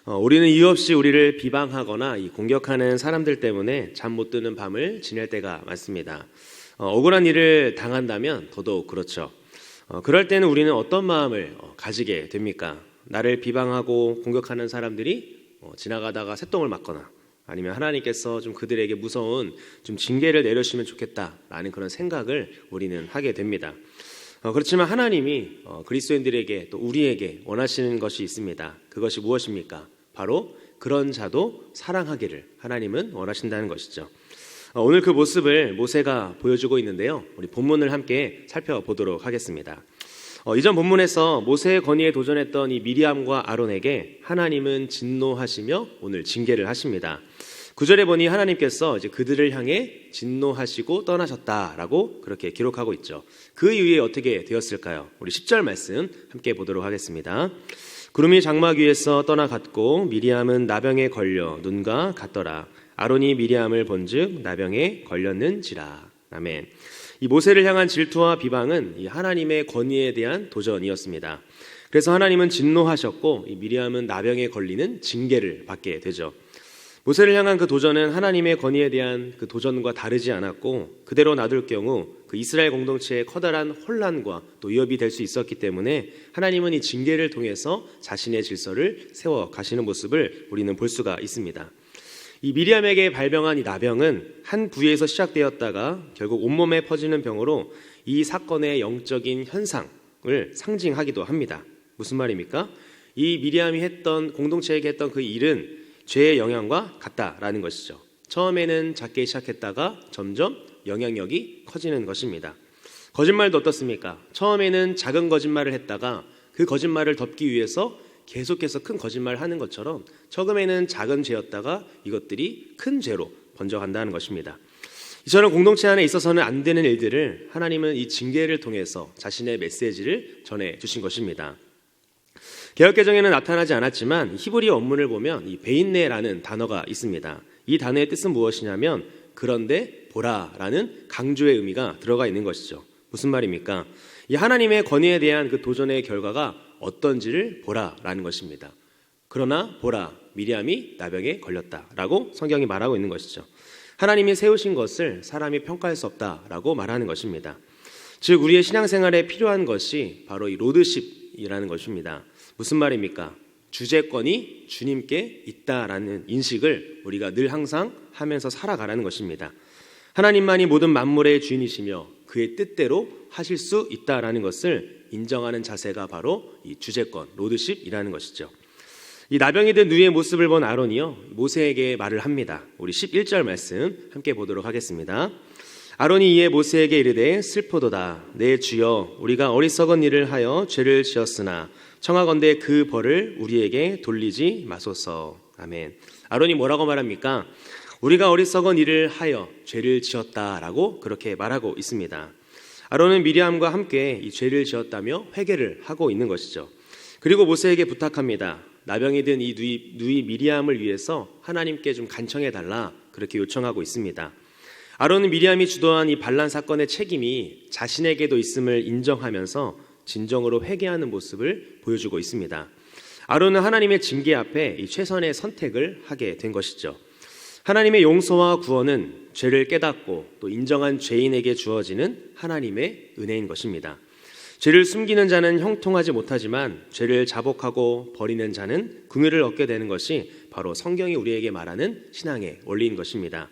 우리는 이유 없이 우리를 비방하거나 공격하는 사람들 때문에 잠 못 드는 밤을 지낼 때가 많습니다. 억울한 일을 당한다면 더더욱 그렇죠. 그럴 때는 우리는 어떤 마음을 가지게 됩니까? 나를 비방하고 공격하는 사람들이 지나가다가 새똥을 맞거나 아니면 하나님께서 좀 그들에게 무서운 좀 징계를 내려주시면 좋겠다라는 그런 생각을 우리는 하게 됩니다. 그렇지만 하나님이 그리스도인들에게 또 우리에게 원하시는 것이 있습니다. 그것이 무엇입니까? 바로 그런 자도 사랑하기를 하나님은 원하신다는 것이죠. 오늘 그 모습을 모세가 보여주고 있는데요. 우리 본문을 함께 살펴보도록 하겠습니다. 이전 본문에서 모세의 건의에 도전했던 이 미리암과 아론에게 하나님은 진노하시며 오늘 징계를 하십니다. 9절에 보니 하나님께서 이제 그들을 향해 진노하시고 떠나셨다라고 그렇게 기록하고 있죠. 그 이후에 어떻게 되었을까요? 우리 10절 말씀 함께 보도록 하겠습니다. 구름이 장막 위에서 떠나갔고 미리암은 나병에 걸려 눈과 같더라. 아론이 미리암을 본즉 나병에 걸렸는지라. 아멘. 이 모세를 향한 질투와 비방은 이 하나님의 권위에 대한 도전이었습니다. 그래서 하나님은 진노하셨고 이 미리암은 나병에 걸리는 징계를 받게 되죠. 모세를 향한 그 도전은 하나님의 권위에 대한 그 도전과 다르지 않았고 그대로 놔둘 경우 그 이스라엘 공동체의 커다란 혼란과 또 위협이 될 수 있었기 때문에 하나님은 이 징계를 통해서 자신의 질서를 세워 가시는 모습을 우리는 볼 수가 있습니다. 이 미리암에게 발병한 이 나병은 한 부위에서 시작되었다가 결국 온몸에 퍼지는 병으로 이 사건의 영적인 현상을 상징하기도 합니다. 무슨 말입니까? 이 미리암이 했던 공동체에게 했던 그 일은 죄의 영향과 같다라는 것이죠. 처음에는 작게 시작했다가 점점 영향력이 커지는 것입니다. 거짓말도 어떻습니까? 처음에는 작은 거짓말을 했다가 그 거짓말을 덮기 위해서 계속해서 큰 거짓말을 하는 것처럼 처음에는 작은 죄였다가 이것들이 큰 죄로 번져간다는 것입니다. 이처럼 공동체 안에 있어서는 안 되는 일들을 하나님은 이 징계를 통해서 자신의 메시지를 전해주신 것입니다. 개역개정에는 나타나지 않았지만 히브리 원문을 보면 이 베인네라는 단어가 있습니다. 이 단어의 뜻은 무엇이냐면 그런데 보라라는 강조의 의미가 들어가 있는 것이죠. 무슨 말입니까? 이 하나님의 권위에 대한 그 도전의 결과가 어떤지를 보라라는 것입니다. 그러나 보라, 미리암이 나병에 걸렸다라고 성경이 말하고 있는 것이죠. 하나님이 세우신 것을 사람이 평가할 수 없다라고 말하는 것입니다. 즉 우리의 신앙생활에 필요한 것이 바로 이 로드십이라는 것입니다. 무슨 말입니까? 주재권이 주님께 있다라는 인식을 우리가 늘 항상 하면서 살아가라는 것입니다. 하나님만이 모든 만물의 주인이시며 그의 뜻대로 하실 수 있다라는 것을 인정하는 자세가 바로 이 주재권, 로드십이라는 것이죠. 이 나병이 된 누이의 모습을 본 아론이요 모세에게 말을 합니다. 우리 11절 말씀 함께 보도록 하겠습니다. 아론이 이에 모세에게 이르되 슬프도다. 내 주여 우리가 어리석은 일을 하여 죄를 지었으나 청하건대 그 벌을 우리에게 돌리지 마소서. 아멘. 아론이 뭐라고 말합니까? 우리가 어리석은 일을 하여 죄를 지었다라고 그렇게 말하고 있습니다. 아론은 미리암과 함께 이 죄를 지었다며 회개를 하고 있는 것이죠. 그리고 모세에게 부탁합니다. 나병이 든 이 누이 미리암을 위해서 하나님께 좀 간청해달라 그렇게 요청하고 있습니다. 아론은 미리암이 주도한 이 반란 사건의 책임이 자신에게도 있음을 인정하면서 진정으로 회개하는 모습을 보여주고 있습니다. 아론은 하나님의 징계 앞에 이 최선의 선택을 하게 된 것이죠. 하나님의 용서와 구원은 죄를 깨닫고 또 인정한 죄인에게 주어지는 하나님의 은혜인 것입니다. 죄를 숨기는 자는 형통하지 못하지만 죄를 자복하고 버리는 자는 긍휼을 얻게 되는 것이 바로 성경이 우리에게 말하는 신앙의 원리인 것입니다.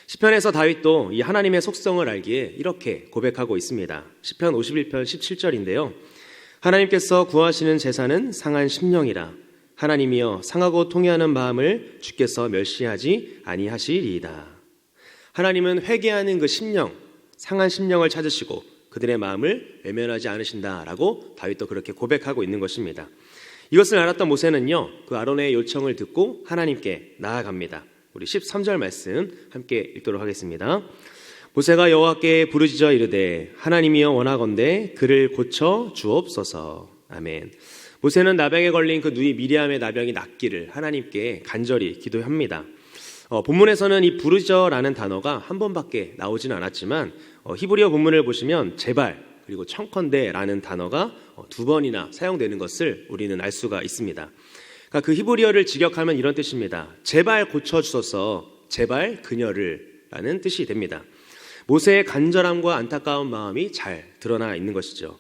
시편에서 다윗도 이 하나님의 속성을 알기에 이렇게 고백하고 있습니다. 시편 51편 17절인데요. 하나님께서 구하시는 제사는 상한 심령이라. 하나님이여 상하고 통회하는 마음을 주께서 멸시하지 아니하시리이다. 하나님은 회개하는 그 심령, 상한 심령을 찾으시고 그들의 마음을 외면하지 않으신다라고 다윗도 그렇게 고백하고 있는 것입니다. 이것을 알았던 모세는요 그 아론의 요청을 듣고 하나님께 나아갑니다. 우리 13절 말씀 함께 읽도록 하겠습니다. 모세가 여호와께 부르짖어 이르되 하나님이여 원하건대 그를 고쳐 주옵소서. 아멘. 모세는 나병에 걸린 그 누이 미리암의 나병이 낫기를 하나님께 간절히 기도합니다. 본문에서는 이 부르짖어라는 단어가 한 번밖에 나오지는 않았지만 히브리어 본문을 보시면 제발 그리고 청컨대라는 단어가 두 번이나 사용되는 것을 우리는 알 수가 있습니다. 그러니까 그 히브리어를 직역하면 이런 뜻입니다. 제발 고쳐주소서, 제발 그녀를 라는 뜻이 됩니다. 모세의 간절함과 안타까운 마음이 잘 드러나 있는 것이죠.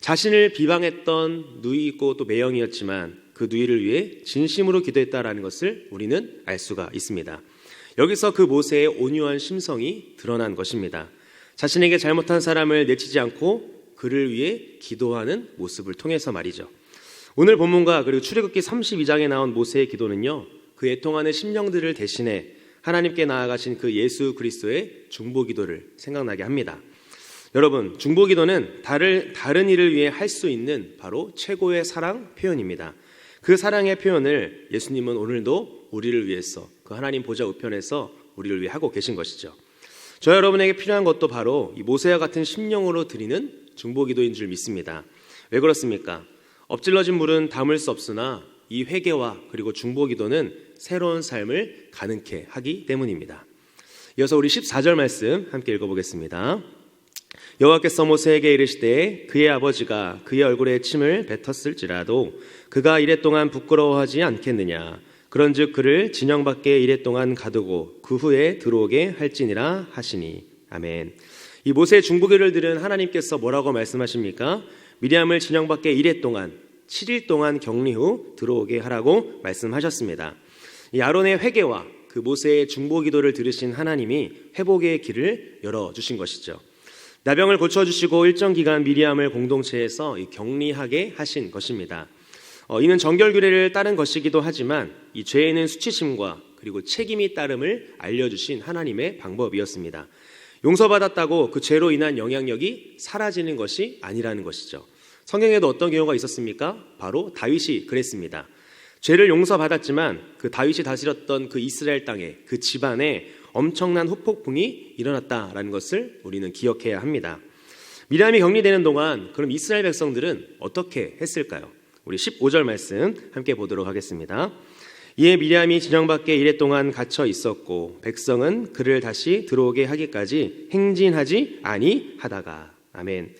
자신을 비방했던 누이고 또 매형이었지만 그 누이를 위해 진심으로 기도했다라는 것을 우리는 알 수가 있습니다. 여기서 그 모세의 온유한 심성이 드러난 것입니다. 자신에게 잘못한 사람을 내치지 않고 그를 위해 기도하는 모습을 통해서 말이죠. 오늘 본문과 그리고 출애굽기 32장에 나온 모세의 기도는요, 그 애통하는 심령들을 대신해 하나님께 나아가신 그 예수 그리스도의 중보기도를 생각나게 합니다. 여러분, 중보기도는 다른 이를 위해 할 수 있는 바로 최고의 사랑 표현입니다. 그 사랑의 표현을 예수님은 오늘도 우리를 위해서 그 하나님 보좌 우편에서 우리를 위해 하고 계신 것이죠. 저 여러분에게 필요한 것도 바로 이 모세와 같은 심령으로 드리는 중보기도인 줄 믿습니다. 왜 그렇습니까? 엎질러진 물은 담을 수 없으나 이 회개와 그리고 중보기도는 새로운 삶을 가능케 하기 때문입니다. 이어서 우리 14절 말씀 함께 읽어보겠습니다. 여호와께서 모세에게 이르시되 그의 아버지가 그의 얼굴에 침을 뱉었을지라도 그가 이랫동안 부끄러워하지 않겠느냐. 그런즉 그를 진영 밖에 이랫동안 가두고 그 후에 들어오게 할지니라 하시니. 아멘. 이 모세의 중보기를 들은 하나님께서 뭐라고 말씀하십니까? 미리암을 진영 밖에 이랫동안 7일 동안 격리 후 들어오게 하라고 말씀하셨습니다. 이 아론의 회개와 그 모세의 중보기도를 들으신 하나님이 회복의 길을 열어주신 것이죠. 나병을 고쳐주시고 일정 기간 미리암을 공동체에서 격리하게 하신 것입니다. 이는 정결규례를 따른 것이기도 하지만 이 죄에는 수치심과 그리고 책임이 따름을 알려주신 하나님의 방법이었습니다. 용서받았다고 그 죄로 인한 영향력이 사라지는 것이 아니라는 것이죠. 성경에도 어떤 경우가 있었습니까? 바로 다윗이 그랬습니다. 죄를 용서받았지만 그 다윗이 다스렸던 그 이스라엘 땅에 그 집안에 엄청난 후폭풍이 일어났다라는 것을 우리는 기억해야 합니다. 미리암이 격리되는 동안 그럼 이스라엘 백성들은 어떻게 했을까요? 우리 15절 말씀 함께 보도록 하겠습니다. 이에 미리암이 진영 밖에 이랫동안 갇혀 있었고 백성은 그를 다시 들어오게 하기까지 행진하지 아니하다가. 아멘.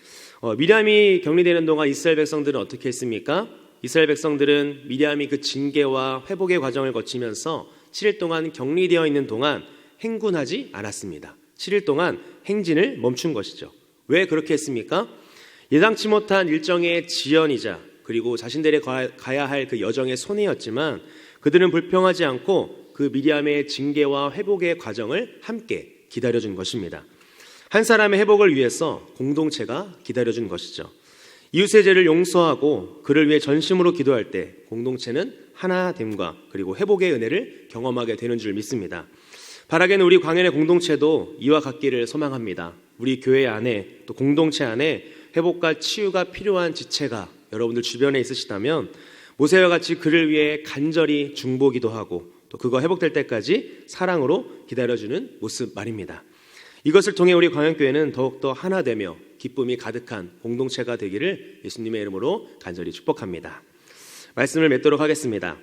미리암이 격리되는 동안 이스라엘 백성들은 어떻게 했습니까? 이스라엘 백성들은 미리암이 그 징계와 회복의 과정을 거치면서 7일 동안 격리되어 있는 동안 행군하지 않았습니다. 7일 동안 행진을 멈춘 것이죠. 왜 그렇게 했습니까? 예상치 못한 일정의 지연이자 그리고 자신들이 가야 할 그 여정의 손해였지만 그들은 불평하지 않고 그 미리암의 징계와 회복의 과정을 함께 기다려준 것입니다. 한 사람의 회복을 위해서 공동체가 기다려준 것이죠. 이웃의 죄를 용서하고 그를 위해 전심으로 기도할 때 공동체는 하나됨과 그리고 회복의 은혜를 경험하게 되는 줄 믿습니다. 바라게는 우리 광연의 공동체도 이와 같기를 소망합니다. 우리 교회 안에 또 공동체 안에 회복과 치유가 필요한 지체가 여러분들 주변에 있으시다면 모세와 같이 그를 위해 간절히 중보기도하고 또 그거 회복될 때까지 사랑으로 기다려주는 모습 말입니다. 이것을 통해 우리 광연교회는 더욱더 하나되며 기쁨이 가득한 공동체가 되기를 예수님의 이름으로 간절히 축복합니다. 말씀을 맺도록 하겠습니다.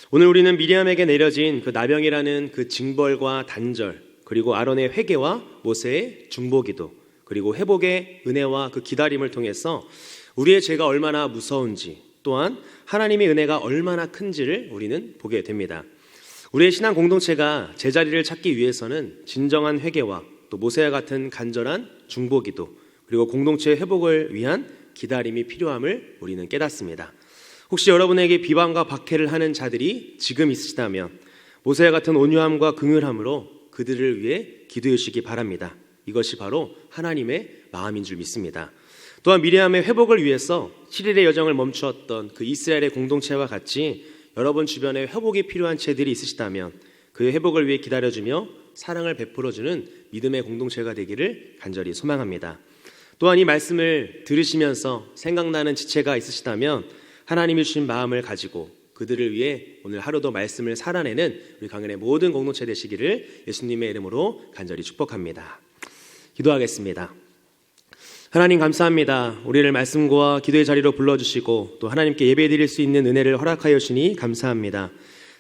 오늘 우리는 미리암에게 내려진 그 나병이라는 그 징벌과 단절, 그리고 아론의 회개와 모세의 중보기도, 그리고 회복의 은혜와 그 기다림을 통해서 우리의 죄가 얼마나 무서운지, 또한 하나님의 은혜가 얼마나 큰지를 우리는 보게 됩니다. 우리의 신앙 공동체가 제자리를 찾기 위해서는 진정한 회개와 또 모세와 같은 간절한 중보기도, 그리고 공동체의 회복을 위한 기다림이 필요함을 우리는 깨닫습니다. 혹시 여러분에게 비방과 박해를 하는 자들이 지금 있으시다면 모세와 같은 온유함과 긍휼함으로 그들을 위해 기도해 주시기 바랍니다. 이것이 바로 하나님의 마음인 줄 믿습니다. 또한 미리암의 회복을 위해서 7일의 여정을 멈추었던 그 이스라엘의 공동체와 같이 여러분 주변에 회복이 필요한 죄들이 있으시다면 그의 회복을 위해 기다려주며 사랑을 베풀어주는 믿음의 공동체가 되기를 간절히 소망합니다. 또한 이 말씀을 들으시면서 생각나는 지체가 있으시다면 하나님이 주신 마음을 가지고 그들을 위해 오늘 하루도 말씀을 살아내는 우리 강연의 모든 공동체 되시기를 예수님의 이름으로 간절히 축복합니다. 기도하겠습니다. 하나님 감사합니다. 우리를 말씀과 기도의 자리로 불러주시고 또 하나님께 예배드릴 수 있는 은혜를 허락하여 주시니 감사합니다.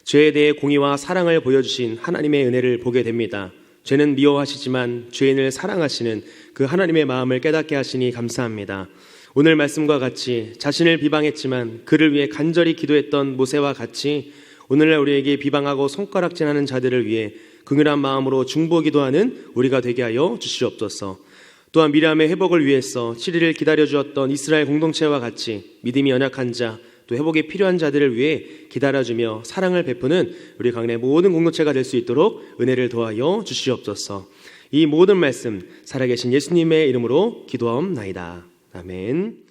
죄에 대해 공의와 사랑을 보여주신 하나님의 은혜를 보게 됩니다. 죄는 미워하시지만 죄인을 사랑하시는 그 하나님의 마음을 깨닫게 하시니 감사합니다. 오늘 말씀과 같이 자신을 비방했지만 그를 위해 간절히 기도했던 모세와 같이 오늘날 우리에게 비방하고 손가락질하는 자들을 위해 긍휼한 마음으로 중보 기도하는 우리가 되게 하여 주시옵소서. 또한 미리암의 회복을 위해서 7일을 기다려주었던 이스라엘 공동체와 같이 믿음이 연약한 자, 또 회복이 필요한 자들을 위해 기다려주며 사랑을 베푸는 우리 강내 모든 공동체가 될 수 있도록 은혜를 더하여 주시옵소서. 이 모든 말씀 살아계신 예수님의 이름으로 기도하옵나이다. 아멘.